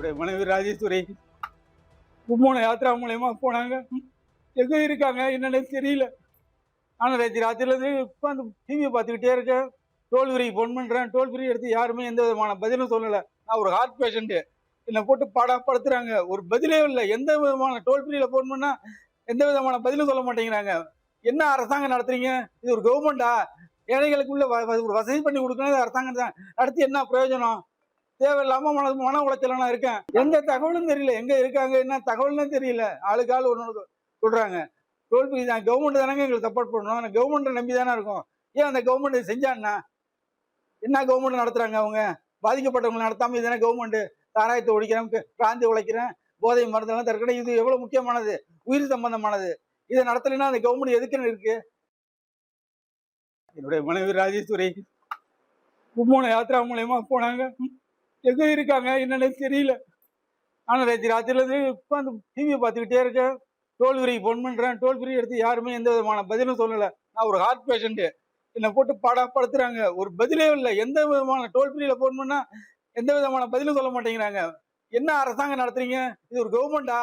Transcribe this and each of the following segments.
என்னுடைய மனைவி ராஜேஸ்வரி கும்போண யாத்திரா மூலயமா போனாங்க. எங்க இருக்காங்க என்னன்னு தெரியல. ஆனால் ராத்திரிலேருந்து உட்காந்து டிவியை பார்த்துக்கிட்டே இருக்கேன். டோல் ஃப்ரீக்கு ஃபோன் பண்ணுறேன். டோல் ஃப்ரீ எடுத்து யாருமே எந்த விதமான பதிலும் சொல்லலை. நான் ஒரு ஹார்ட் பேஷண்ட்டு. என்னை போட்டு பாடாப்படுத்துறாங்க. ஒரு பதிலே இல்லை. எந்த விதமான டோல் ஃப்ரீயில் ஃபோன் பண்ணால் எந்த விதமான பதிலும் சொல்ல மாட்டேங்கிறாங்க. என்ன அரசாங்கம் நடத்துறீங்க? இது ஒரு கவர்மெண்டா? ஏழைகளுக்குள்ள ஒரு வசதி பண்ணி கொடுக்கணும் அரசாங்கம் தான். அடுத்து என்ன பிரயோஜனம்? தேவையில்லாம மன உளைச்சல நான் இருக்கேன். எந்த தகவலும் தெரியல. எங்க இருக்காங்க என்ன தகவல்னு தெரியல. ஆளுக்கு ஆள் ஒன்று சொல்றாங்க. டோல் ஃப்ரீ தான் கவர்மெண்ட் தானங்க எங்களுக்கு சப்போர்ட் பண்ணணும். அந்த கவர்மெண்ட்டை நம்பி தானே இருக்கும். ஏன் அந்த கவர்மெண்ட் செஞ்சான்னா என்ன கவர்மெண்ட் நடத்துறாங்க? அவங்க பாதிக்கப்பட்டவங்களை நடத்தாம இதுதானே கவர்மெண்ட். சாராயத்தை ஒழிக்கிறேன், பிராந்தி உழைக்கிறேன், போதை மருந்தெல்லாம் தற்கொலை, இது எவ்வளவு முக்கியமானது, உயிர் சம்பந்தமானது. இதை நடத்தலைன்னா அந்த கவர்மெண்ட் எதுக்குன்னு இருக்கு? என்னுடைய மனைவி ராஜேஸ்வரி கும்போண யாத்திரா மூலயமா போனாங்க. எங்க இருக்காங்க என்னன்னு தெரியல. ஆனால் ராத்திரிலேருந்து உட்காந்து டிவியை பார்த்துக்கிட்டே இருக்கேன். டோல் ஃப்ரீக்கு ஃபோன் பண்ணுறேன். டோல் ஃப்ரீ எடுத்து யாருமே எந்த விதமான பதிலும் சொல்லலை. நான் ஒரு ஹார்ட் பேஷண்ட்டு. என்னை போட்டு பாடாப்படுத்துறாங்க. ஒரு பதிலே இல்லை. எந்த விதமான டோல் ஃப்ரீயில் ஃபோன் பண்ணால் எந்த விதமான பதிலும் சொல்ல மாட்டேங்கிறாங்க. என்ன அரசாங்கம் நடத்துறீங்க? இது ஒரு கவர்மெண்டா?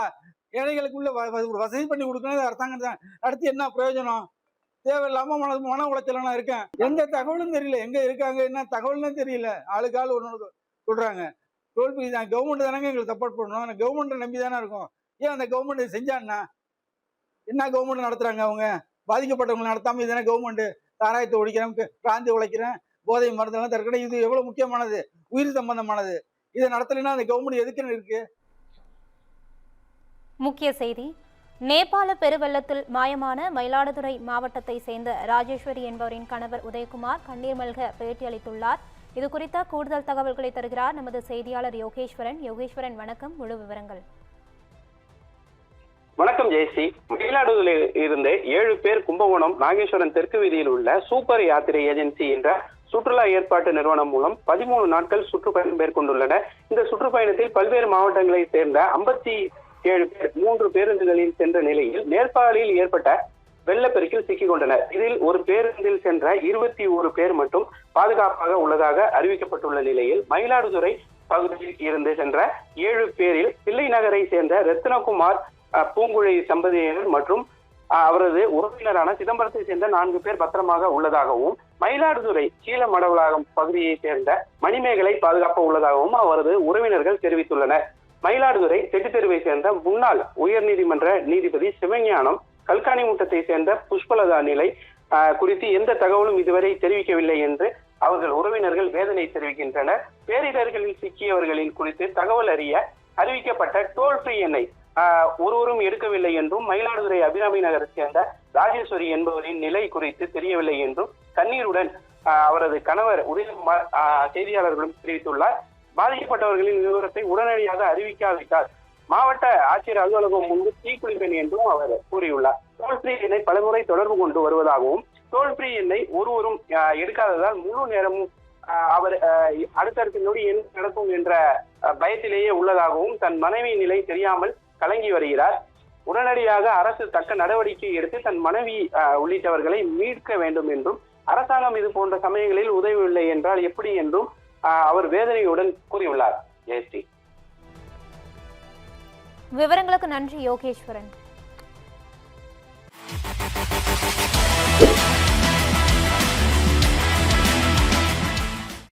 ஏழைகளுக்குள்ள ஒரு வசதி பண்ணி கொடுக்கணும் அரசாங்கம் தான். அடுத்து என்ன பிரயோஜனம்? தேவையில்லாம மன உளைச்சல நான் இருக்கேன். எந்த தகவலும் தெரியல. எங்க இருக்காங்க என்ன தகவல்னு தெரியல. ஆளுக்கு ஆள் ஒன்று சொல்றாங்க. டோல் ஃப்ரீ தான் கவர்மெண்ட் தானங்க எங்களுக்கு சப்போர்ட் பண்ணணும். அந்த கவர்மெண்ட்டை நம்பி தானே இருக்கும். ஏன் அந்த கவர்மெண்ட் செஞ்சான்னா என்ன கவர்மெண்ட் நடத்துறாங்க? அவங்க பாதிக்கப்பட்டவங்களை நடத்தாம இதுதானே கவர்மெண்ட். சாராயத்தை ஒழிக்கிறேன், பிராந்தி உழைக்கிறேன், போதை மருந்தெல்லாம் தற்கொலை, இது எவ்வளவு முக்கியமானது, உயிர் சம்பந்தமானது. இதை நடத்தலைன்னா அந்த கவர்மெண்ட் எதுக்குன்னு இருக்கு? முக்கிய செய்தி: நேபாள பெருவெள்ளத்தில் மாயமான மயிலாடுதுறை மாவட்டத்தை சேர்ந்த ராஜேஸ்வரி என்பவரின் கணவர் உதயகுமார் கண்ணீர் மல்க பேட்டியளித்துள்ளார். இது குறித்த கூடுதல் தகவல்களை தருகிறார் நமது செய்தியாளர் யோகேஸ்வரன். யோகேஸ்வரன், வணக்கம். முழு விவரங்கள். வணக்கம் ஜெயஸ்ரீ. மயிலாடுதுறையில் இருந்து 7 பேர் கும்பகோணம் நாகேஸ்வரன் தெற்கு வீதியில் உள்ள சூப்பர் யாத்திரை ஏஜென்சி என்ற சுற்றுலா ஏற்பாட்டு நிறுவனம் மூலம் 13 நாட்கள் சுற்றுப்பயணம் மேற்கொண்டுள்ளனர். இந்த சுற்றுப்பயணத்தில் பல்வேறு மாவட்டங்களை சேர்ந்த 57 பேர் 3 பேருந்துகளில் சென்ற நிலையில் நேபாளில் ஏற்பட்ட வெள்ளப்பெருக்கில் சிக்கிக் கொண்டனர். இதில் ஒரு பேருந்தில் சென்ற 21 பேர் மட்டும் பாதுகாப்பாக உள்ளதாக அறிவிக்கப்பட்டுள்ள நிலையில் மயிலாடுதுறை பகுதியில் இருந்து சென்ற 7 பேரில் பிள்ளை நகரை சேர்ந்த ரத்னகுமார், பூங்குழி தம்பதியினர் மற்றும் அவரது உறவினரான சிதம்பரத்தை சேர்ந்த 4 பேர் பத்திரமாக உள்ளதாகவும், மயிலாடுதுறை கீழமடவளாகம் பகுதியை சேர்ந்த மணிமேகலை பாதுகாப்பாக உள்ளதாகவும் அவரது உறவினர்கள் தெரிவித்துள்ளனர். மயிலாடுதுறை செட்டித்தெருவை சேர்ந்த முன்னாள் உயர்நீதிமன்ற நீதிபதி சிவஞானம், கல்காணி மூட்டத்தை சேர்ந்த புஷ்பலதா நிலை குறித்து எந்த தகவலும் இதுவரை தெரிவிக்கவில்லை என்று அவர்கள் உறவினர்கள் வேதனை தெரிவிக்கின்றனர். பேரிடர்களில் சிக்கியவர்களின் குறித்து தகவல் அறிய அறிவிக்கப்பட்ட டோல் ஃப்ரீ எண்ணை ஒருவரும் எடுக்கவில்லை என்றும், மயிலாடுதுறை அபிராமி நகரை சேர்ந்த ராஜேஸ்வரி என்பவரின் நிலை குறித்து தெரியவில்லை என்றும் கண்ணீருடன் அவரது கணவர் உதயகுமார் செய்தியாளர்களும் தெரிவித்துள்ளார். பாதிக்கப்பட்டவர்களின் விவரத்தை உடனடியாக அறிவிக்காவிட்டால் மாவட்ட ஆட்சியர் அலுவலகம் முன்பு தீக்குளிப்பேன் என்றும் அவர் கூறியுள்ளார். டோல் ஃப்ரீ எண்ணை பலமுறை தொடர்பு கொண்டு வருவதாகவும், டோல் ஃப்ரீ எண்ணை ஒருவரும் எடுக்காததால் முழு நேரமும் அவர் அடுத்தடுத்த நொடி என்ன நடக்கும் என்ற பயத்திலேயே உள்ளதாகவும், தன் மனைவி நிலை தெரியாமல் கலங்கி வருகிறார். உடனடியாக அரசு தக்க நடவடிக்கை எடுத்து தன் மனைவி உள்ளிட்டவர்களை மீட்க வேண்டும் என்றும், அரசாங்கம் இது போன்ற சமயங்களில் உதவியில்லை என்றால் எப்படி என்றும் அவர் வேதனையுடன் கூறியுள்ளார். ஜெயஸ்ரீ, விவரங்களுக்கு நன்றி யோகேஸ்வரன்.